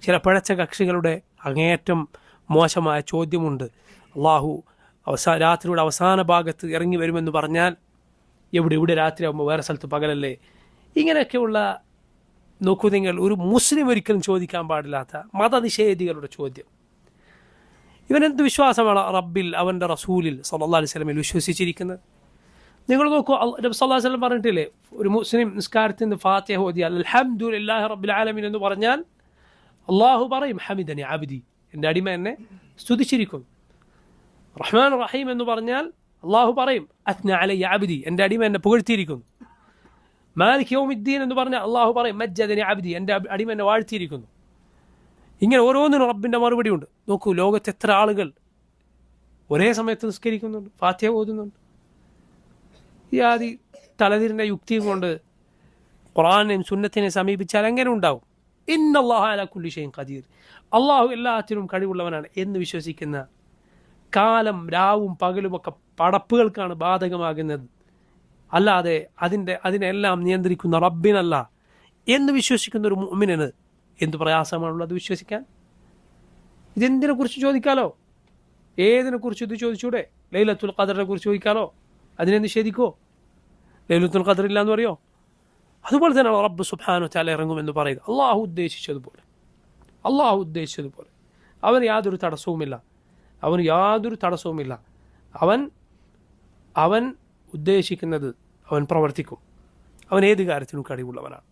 ചില പിഴച്ച കക്ഷികളുടെ അങ്ങേയറ്റം മോശമായ ചോദ്യമുണ്ട്. അള്ളാഹു രാത്രിയുടെ അവസാന ഭാഗത്ത് ഇറങ്ങി വരുമെന്ന് പറഞ്ഞാൽ ഇവിടെ രാത്രിയാകുമ്പോൾ വേറെ സ്ഥലത്ത് പകലല്ലേ? ഇങ്ങനെയൊക്കെയുള്ള നോക്കൂ നിങ്ങൾ, ഒരു മുസ്ലിം ഒരിക്കലും ചോദിക്കാൻ പാടില്ലാത്ത മതനിഷേധികളുടെ ചോദ്യം. ഇവനെന്ത് വിശ്വാസമാണ് റബ്ബിൽ, അവൻ്റെ റസൂലിൽ സല്ലല്ലാഹു അലൈഹി വസല്ലമയിൽ വിശ്വസിച്ചിരിക്കുന്നത്? നിങ്ങൾ നോക്കൂ, നബി സല്ലല്ലാഹു അലൈഹി വസല്ലം പറഞ്ഞിട്ടില്ലേ, ഒരു മുസ്ലിം നിസ്കാരത്തിന് ഫാത്തിഹ ഓതിയാൽ അൽഹംദുലില്ലാഹി റബ്ബിൽ ആലമീൻ എന്ന് പറഞ്ഞാൽ അള്ളാഹു പറയും ഹമിദനി അബ്ദി, എൻ്റെ അടിമ എന്നെ സ്തുതിച്ചിരിക്കുന്നു. റഹ്മാൻ റഹീം എന്ന് പറഞ്ഞാൽ അള്ളാഹു പറയും അത്ന അലയ്യ അബ്ദി, എൻ്റെ അടിമ എന്നെ പുകഴ്ത്തിയിരിക്കുന്നു. മാലിക് യൗമിദ്ദീൻ എന്ന് പറഞ്ഞാൽ അള്ളാഹു പറയും മജ്ജദനി അബ്ദി, എൻ്റെ അടിമ എന്നെ വാഴ്ത്തിയിരിക്കുന്നു. ഇങ്ങനെ ഓരോന്നിനും റബ്ബിൻ്റെ മറുപടി ഉണ്ട്. നോക്കൂ, ലോകത്ത് എത്ര ആളുകൾ ഒരേ സമയത്ത് നിസ്കരിക്കുന്നുണ്ട്, ഫാത്തിഹ ഓതുന്നുണ്ട്. ഈ ആദി തലതിരിൻ്റെ യുക്തിയും കൊണ്ട് ഖുർആനെയും സുന്നത്തിനെ സമീപിച്ചാൽ എങ്ങനെ ഉണ്ടാവും? ഇന്നല്ലാഹു അലാ കുല്ലി ഷൈഇൻ ഖദീർ, അള്ളാഹു എല്ലാത്തിനും കഴിവുള്ളവനാണ് എന്ന് വിശ്വസിക്കുന്ന, കാലം രാവും പകലുമൊക്കെ പടപ്പുകൾക്കാണ് ബാധകമാകുന്നത്, അല്ലാതെ അതിനെല്ലാം നിയന്ത്രിക്കുന്ന റബ്ബിനല്ല എന്ന് വിശ്വസിക്കുന്ന ഒരു മുഅ്മിനിന് എന്ത് പ്രയാസമാണുള്ളത് വിശ്വസിക്കാൻ? ഇതെന്തിനെ കുറിച്ച് ചോദിക്കാലോ? ഏതിനെക്കുറിച്ച് ഇത് ചോദിച്ചൂടെ? ലൈലത്തുൽ ഖദറിനെ കുറിച്ച് ചോദിക്കാലോ? അതിനെ നിഷേധിക്കുമോ? ലൈലത്തുൽ ഖദർ ഇല്ല എന്ന് പറയോ? അതുപോലെ തന്നെയാണ് റബ്ബ് സുബ്ഹാനഹു വ തആല ഇറങ്ങുമെന്ന് പറയുന്നത്. അള്ളാഹു ഉദ്ദേശിച്ചതുപോലെ അവന് യാതൊരു തടസ്സവുമില്ല. അവൻ ഉദ്ദേശിക്കുന്നത് അവൻ പ്രവർത്തിക്കും. അവൻ ഏത് കാര്യത്തിനും കഴിവുള്ളവനാണ്.